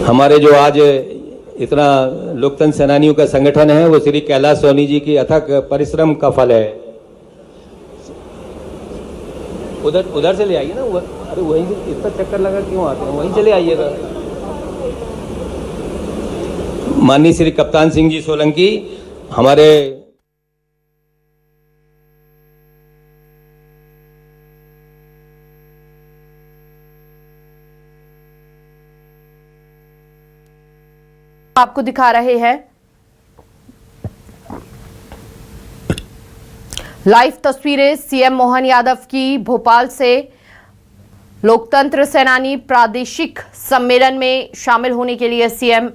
हमारे जो आज इतना लोकतंत्र सेनानियों का संगठन है वो श्री कैलाश सोनी जी की अथक परिश्रम का फल है। उधर से ले आइए ना, अरे वहीं से इतना चक्कर लगा क्यों आते हैं, वहीं चले आइएगा। माननीय श्री कप्तान सिंह जी सोलंकी हमारे आपको दिखा रहे हैं लाइव तस्वीरें सीएम मोहन यादव की भोपाल से लोकतंत्र सेनानी प्रादेशिक सम्मेलन में शामिल होने के लिए सीएम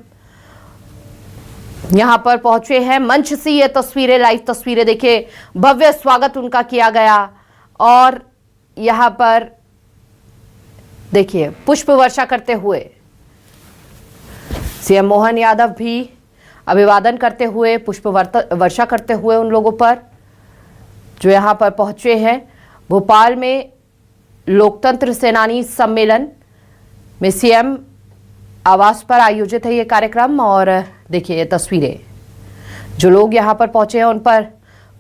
यहां पर पहुंचे हैं। मंच से ये तस्वीरें, लाइव तस्वीरें देखिए, भव्य स्वागत उनका किया गया और यहां पर देखिए पुष्प वर्षा करते हुए सीएम मोहन यादव भी अभिवादन करते हुए, पुष्प वर्षा करते हुए उन लोगों पर जो यहां पर पहुंचे हैं। भोपाल में लोकतंत्र सेनानी सम्मेलन में सीएम आवास पर आयोजित है ये कार्यक्रम और देखिए ये तस्वीरें, जो लोग यहां पर पहुंचे हैं उन पर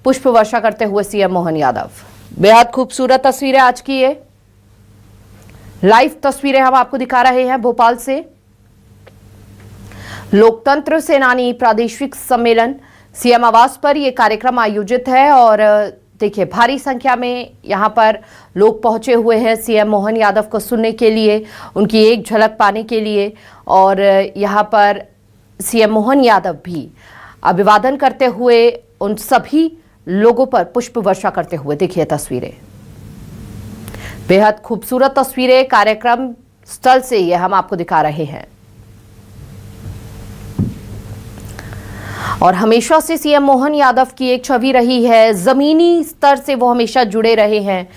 पुष्प वर्षा करते हुए सीएम मोहन यादव। बेहद खूबसूरत तस्वीरें आज की ये लाइव तस्वीरें हम आपको दिखा रहे हैं भोपाल से। लोकतंत्र सेनानी प्रादेशिक सम्मेलन सीएम आवास पर यह कार्यक्रम आयोजित है और देखिए भारी संख्या में यहां पर लोग पहुंचे हुए हैं सीएम मोहन यादव को सुनने के लिए, उनकी एक झलक पाने के लिए और यहां पर सीएम मोहन यादव भी अभिवादन करते हुए उन सभी लोगों पर पुष्प वर्षा करते हुए। देखिए तस्वीरें, बेहद खूबसूरत तस्वीरें कार्यक्रम स्थल से ये हम आपको दिखा रहे हैं। और हमेशा से सीएम मोहन यादव की एक छवि रही है, जमीनी स्तर से वो हमेशा जुड़े रहे हैं,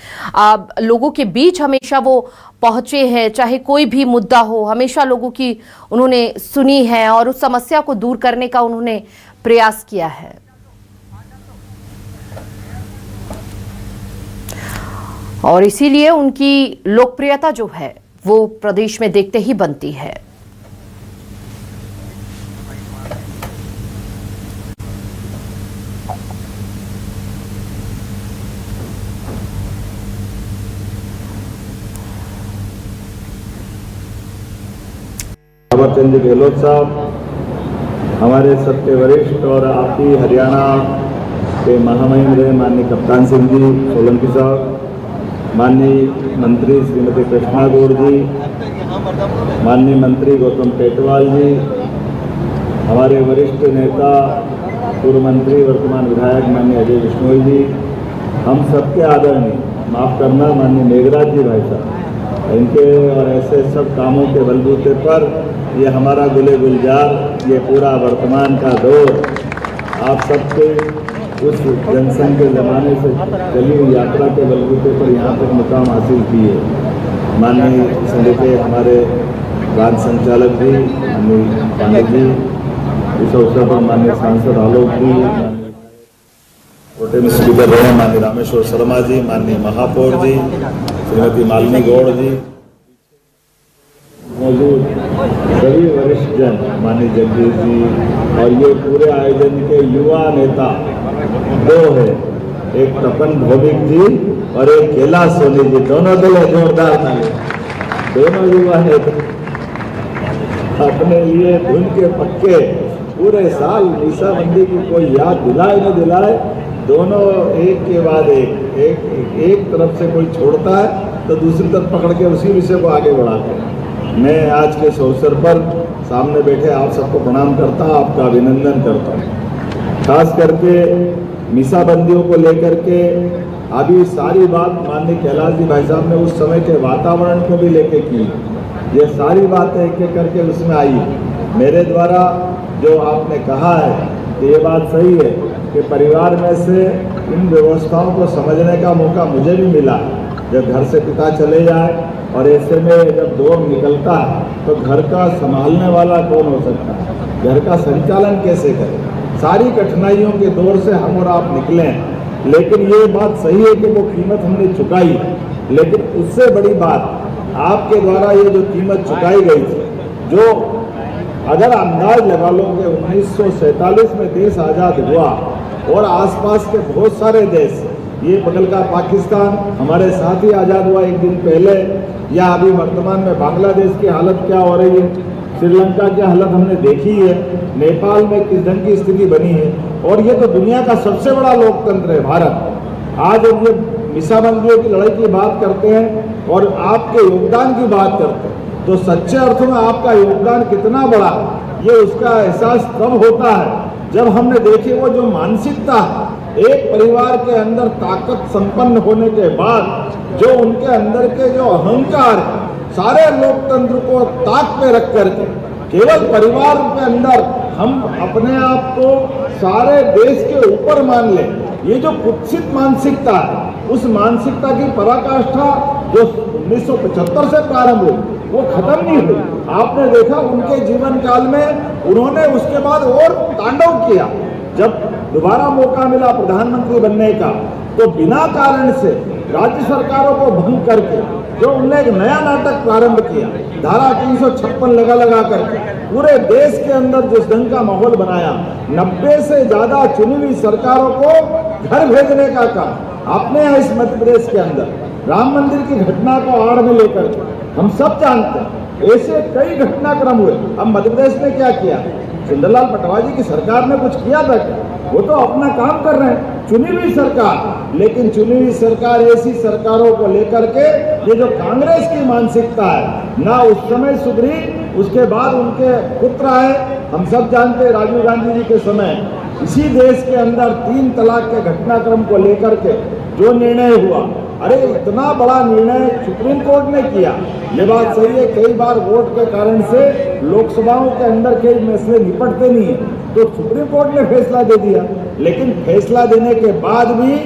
लोगों के बीच हमेशा वो पहुंचे हैं, चाहे कोई भी मुद्दा हो हमेशा लोगों की उन्होंने सुनी है और उस समस्या को दूर करने का उन्होंने प्रयास किया है। और इसीलिए उनकी लोकप्रियता जो है वो प्रदेश में देखते ही बनती है। चंद गहलोत साहब, हमारे सबके वरिष्ठ और आपकी हरियाणा के महामहिम रहे माननीय कप्तान सिंह जी सोलंकी साहब, माननीय मंत्री श्रीमती कृष्णा गौड़ जी, माननीय मंत्री गौतम टेटवाल जी, हमारे वरिष्ठ नेता पूर्व मंत्री वर्तमान विधायक माननीय अजय बिश्नोई जी, हम सबके आदरणीय, माफ करना माननीय मेघराज जी भाई साहब, इनके और ऐसे सब कामों के बलबूते पर ये हमारा गुले गुलजार, ये पूरा वर्तमान का दौर आप सबके उस जनसंघ के ज़माने से चली हुई यात्रा के बलबूते पर यहाँ तक मुकाम हासिल की है। माननीय संघ के हमारे राज्य संचालक जी माननीय पांडे जी, इस अवसर पर माननीय सांसद आलोक जी, छोटे में स्पीकर रहे माननीय रामेश्वर शर्मा जी, माननीय महापौर जी श्रीमती मालिनी गौड़ जी, मौजूद सभी वरिष्ठ जन माननीय जगदीश जी और ये पूरे आयोजन के युवा नेता दो है, एक तपन भौमिक जी और एक कैलाश सोनी जी, दोनों दल जोरदार ताली, दोनों युवा नेता अपने लिए धुन के पक्के पूरे साल मीसाबंदी की कोई याद दिलाए न दिलाए, दोनों एक के बाद एक तरफ से कोई छोड़ता है तो दूसरी तरफ पकड़ के उसी विषय को आगे बढ़ाते हैं। मैं आज के इस अवसर पर सामने बैठे आप सबको प्रणाम करता हूँ, आपका अभिनंदन करता हूँ। खास करके मीसाबंदियों को लेकर के अभी सारी बात माननीय कैलाश जी भाई साहब ने उस समय के वातावरण को भी लेके की, ये सारी बातें एक एक करके उसमें आई। मेरे द्वारा जो आपने कहा है कि ये बात सही है कि परिवार में से इन व्यवस्थाओं को समझने का मौका मुझे भी मिला। जब घर से पिता चले जाए और ऐसे में जब दौर निकलता है तो घर का संभालने वाला कौन हो सकता है, घर का संचालन कैसे करें, सारी कठिनाइयों के दौर से हम और आप निकले हैं। लेकिन ये बात सही है कि वो कीमत हमने चुकाई, लेकिन उससे बड़ी बात आपके द्वारा ये जो कीमत चुकाई गई थी, जो अगर अंदाज लगा लो कि 1947 में देश आज़ाद हुआ और आसपास के बहुत सारे देश, ये बगल का पाकिस्तान हमारे साथ ही आज़ाद हुआ एक दिन पहले, या अभी वर्तमान में बांग्लादेश की हालत क्या हो रही है, श्रीलंका की हालत हमने देखी है, नेपाल में किस ढंग की स्थिति बनी है, और ये तो दुनिया का सबसे बड़ा लोकतंत्र है भारत। आज हम ये मीसाबंदियों की लड़ाई की बात करते हैं और आपके योगदान की बात करते हैं, तो सच्चे अर्थों में आपका योगदान कितना बड़ा है ये उसका एहसास तब होता है जब हमने देखे वो जो मानसिकता है, एक परिवार के अंदर ताकत संपन्न होने के बाद जो उनके अंदर के जो अहंकार है, सारे लोकतंत्र को ताक पे रख करके केवल परिवार के अंदर हम अपने आप को सारे देश के ऊपर मान ले, ये जो कुत्सित मानसिकता है, उस मानसिकता की पराकाष्ठा जो 1975 से प्रारंभ हुई वो खत्म नहीं हुई। आपने देखा उनके जीवन काल में उन्होंने उसके बाद और तांडव किया। जब दोबारा मौका मिला प्रधानमंत्री बनने का तो बिना कारण से राज्य सरकारों को भंग करके जो उन्होंने एक नया नाटक प्रारंभ किया, धारा 356 लगा करके पूरे देश के अंदर जिस ढंग का माहौल बनाया, 90 से ज्यादा चुनी हुई सरकारों को घर भेजने का काम आपने यहाँ इस मध्य प्रदेश के अंदर राम मंदिर की घटना को आड़ में लेकर के हम सब जानते हैं ऐसे कई घटनाक्रम हुए। अब मध्य प्रदेश ने क्या किया, सुंदरलाल पटवारी की सरकार ने कुछ किया था क्या? वो तो अपना काम कर रहे हैं, चुनी हुई सरकार, लेकिन चुनी हुई सरकार ऐसी सरकारों को लेकर के ये जो कांग्रेस की मानसिकता है ना उस समय सुधरी, उसके बाद उनके पुत्र आए। हम सब जानते हैं राजीव गांधी जी के समय इसी देश के अंदर 3 तलाक के घटनाक्रम को लेकर के जो निर्णय हुआ, अरे इतना बड़ा निर्णय सुप्रीम कोर्ट ने किया। ये बात सही है, कई बार वोट के कारण से लोकसभाओं के अंदर कई मसले निपटते नहीं है, तो सुप्रीम कोर्ट ने फैसला दे दिया, लेकिन फैसला देने के बाद भी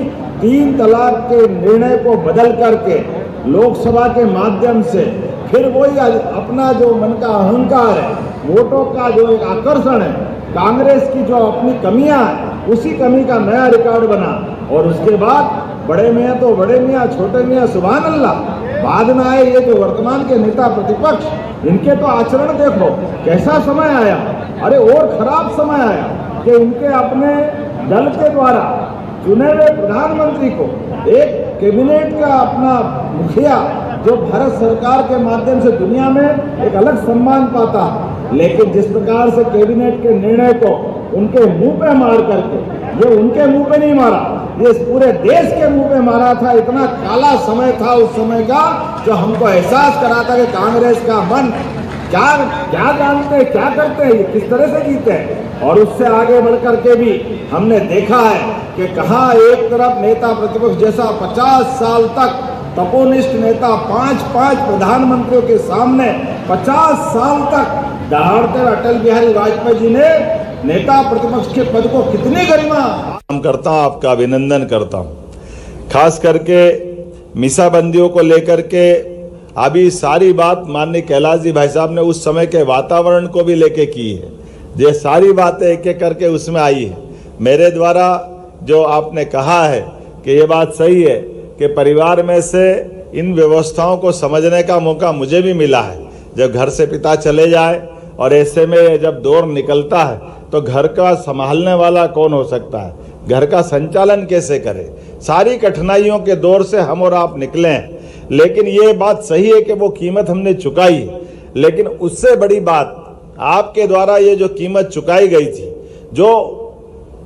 3 तलाक के निर्णय को बदल करके लोकसभा के माध्यम से फिर वही अपना जो मन का अहंकार है, वोटों का जो एक आकर्षण है, कांग्रेस की जो अपनी कमियां है, उसी कमी का नया रिकॉर्ड बना। और उसके बाद बड़े मियाँ तो बड़े मियाँ, छोटे मियाँ सुभान अल्लाह, बाद में आए ये जो वर्तमान के नेता प्रतिपक्ष, इनके तो आचरण देखो कैसा समय आया। अरे और खराब समय आया कि इनके अपने दल के द्वारा चुने हुए प्रधानमंत्री को एक कैबिनेट का अपना मुखिया जो भारत सरकार के माध्यम से दुनिया में एक अलग सम्मान पाता है, लेकिन जिस प्रकार से कैबिनेट के निर्णय को उनके मुंह पे मार करके, ये उनके मुंह पे नहीं मारा, ये पूरे देश के मुंह पे मारा था। इतना काला समय था उस समय का जो हमको एहसास कराता कि कांग्रेस का मन क्या क्या जानते हैं, क्या करते हैं, ये किस तरह से जीते हैं। और उससे आगे बढ़ करके भी हमने देखा है कि कहाँ एक तरफ नेता प्रतिपक्ष जैसा 50 साल तक तपोनिष्ठ नेता 5 प्रधानमंत्रियों के सामने 50 साल तक दहाड़ते हुए अटल बिहारी वाजपेयी जी ने नेता प्रतिपक्ष के पद को कितनी गरिमा करता हूं, आपका अभिनंदन करता हूं। खास करके मीसाबंदियों को लेकर के अभी सारी बात माननीय कैलाश जी भाई साहब ने उस समय के वातावरण को भी लेके की है, ये सारी बातें एक एक करके उसमें आई है। मेरे द्वारा जो आपने कहा है कि ये बात सही है कि परिवार में से इन व्यवस्थाओं को समझने का मौका मुझे भी मिला है। जब घर से पिता चले जाए और ऐसे में जब दौर निकलता है तो घर का संभालने वाला कौन हो सकता है, घर का संचालन कैसे करे, सारी कठिनाइयों के दौर से हम और आप निकले हैं। लेकिन ये बात सही है कि वो कीमत हमने चुकाई है, लेकिन उससे बड़ी बात आपके द्वारा ये जो कीमत चुकाई गई थी, जो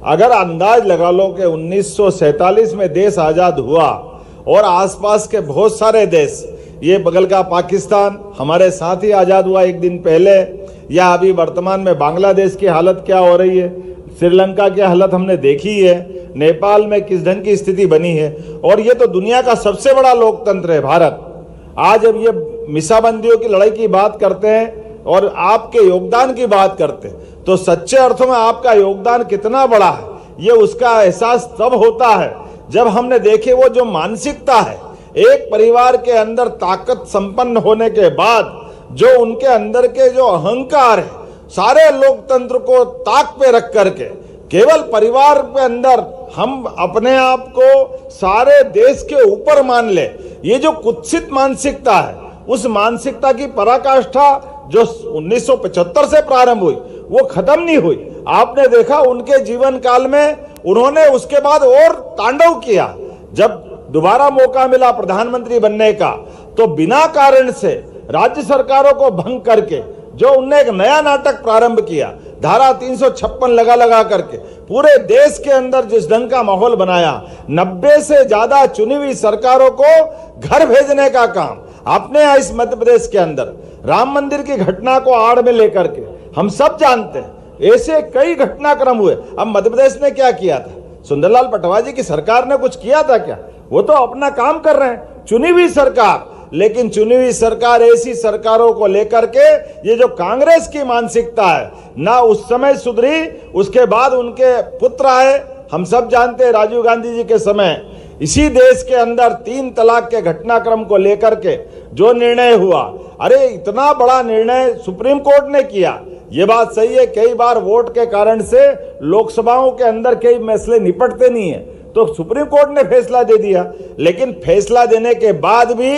अगर अंदाज लगा लो कि 1947 में देश आज़ाद हुआ और आसपास के बहुत सारे देश, ये बगल का पाकिस्तान हमारे साथ ही आज़ाद हुआ एक दिन पहले, या अभी वर्तमान में बांग्लादेश की हालत क्या हो रही है, श्रीलंका की हालत हमने देखी है, नेपाल में किस ढंग की स्थिति बनी है, और ये तो दुनिया का सबसे बड़ा लोकतंत्र है भारत। आज अब ये मीसाबंदियों की लड़ाई की बात करते हैं और आपके योगदान की बात करते हैं, तो सच्चे अर्थों में आपका योगदान कितना बड़ा है ये उसका एहसास तब होता है जब हमने देखे वो जो मानसिकता है, एक परिवार के अंदर ताकत संपन्न होने के बाद जो उनके अंदर के जो अहंकार है, सारे लोकतंत्र को ताक पे रख करके केवल परिवार के अंदर हम अपने आप को सारे देश के ऊपर मान ले, ये जो कुत्सित मानसिकता है, उस मानसिकता की पराकाष्ठा जो 1975 से प्रारंभ हुई वो खत्म नहीं हुई। आपने देखा उनके जीवन काल में उन्होंने उसके बाद और तांडव किया। जब दोबारा मौका मिला प्रधानमंत्री बनने का तो बिना कारण से राज्य सरकारों को भंग करके जो उनने एक नया नाटक प्रारंभ किया, धारा 356 लगा करके पूरे देश के अंदर जिस ढंग का माहौल बनाया, 90 से ज्यादा चुनी हुई सरकारों को घर भेजने का काम आपने इस मध्य प्रदेश के अंदर राम मंदिर की घटना को आड़ में लेकर के हम सब जानते हैं, ऐसे कई घटनाक्रम हुए। अब मध्य प्रदेश ने क्या किया था? सुंदरलाल पटवा जी की सरकार ने कुछ किया था क्या? वो तो अपना काम कर रहे हैं, चुनी हुई सरकार। लेकिन चुनी हुई सरकार ऐसी सरकारों को लेकर के ये जो कांग्रेस की मानसिकता है ना उस समय सुधरी, उसके बाद उनके पुत्र आए। हम सब जानते हैं राजीव गांधी जी के समय इसी देश के अंदर 3 तलाक के घटनाक्रम को लेकर के जो निर्णय हुआ, अरे इतना बड़ा निर्णय सुप्रीम कोर्ट ने किया। ये बात सही है, कई बार वोट के कारण से लोकसभाओं के अंदर कई मसले निपटते नहीं है, तो सुप्रीम कोर्ट ने फैसला दे दिया। लेकिन फैसला देने के बाद भी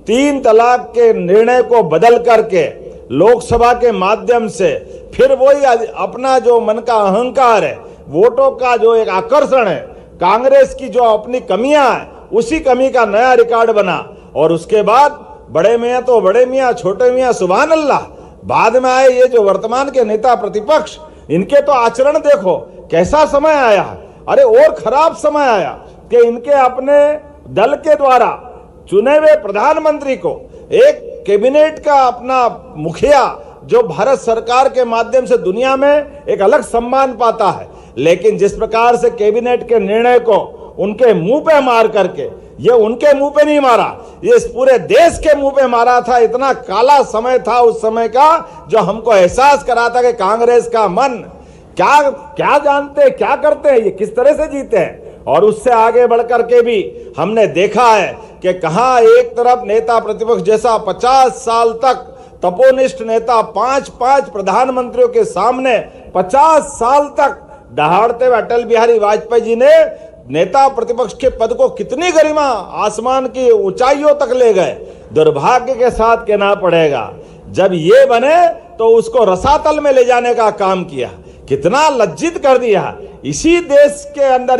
3 तलाक के निर्णय को बदल करके लोकसभा के माध्यम से फिर वही अपना जो मन का अहंकार है, वोटों का जो एक आकर्षण है, कांग्रेस की जो अपनी कमियां है, उसी कमी का नया रिकॉर्ड बना। और उसके बाद बड़े मियां तो बड़े मियां, छोटे मियां सुभान अल्लाह। बाद में आए ये जो वर्तमान के नेता प्रतिपक्ष, इनके तो आचरण देखो कैसा समय आया। अरे और खराब समय आया कि इनके अपने दल के द्वारा चुने हुए प्रधानमंत्री को एक कैबिनेट का अपना मुखिया जो भारत सरकार के माध्यम से दुनिया में एक अलग सम्मान पाता है, लेकिन जिस प्रकार से कैबिनेट के निर्णय को उनके मुंह पे मार करके, ये उनके मुंह पे नहीं मारा, ये इस पूरे देश के मुंह पे मारा था। इतना काला समय था उस समय का जो हमको एहसास करा था कि कांग्रेस का मन क्या क्या जानते, क्या करते हैं, ये किस तरह से जीते हैं। और उससे आगे बढ़कर के भी हमने देखा है कि कहां एक तरफ नेता प्रतिपक्ष जैसा 50 साल तक तपोनिष्ठ नेता 5 प्रधानमंत्रियों के सामने 50 साल तक दहाड़ते हुए अटल बिहारी वाजपेयी जी ने नेता प्रतिपक्ष के पद को कितनी गरिमा आसमान की ऊंचाइयों तक ले गए। दुर्भाग्य के साथ कहना पड़ेगा जब ये बने तो उसको रसातल में ले जाने का काम किया, कितना लज्जित कर दिया। इसी देश के अंदर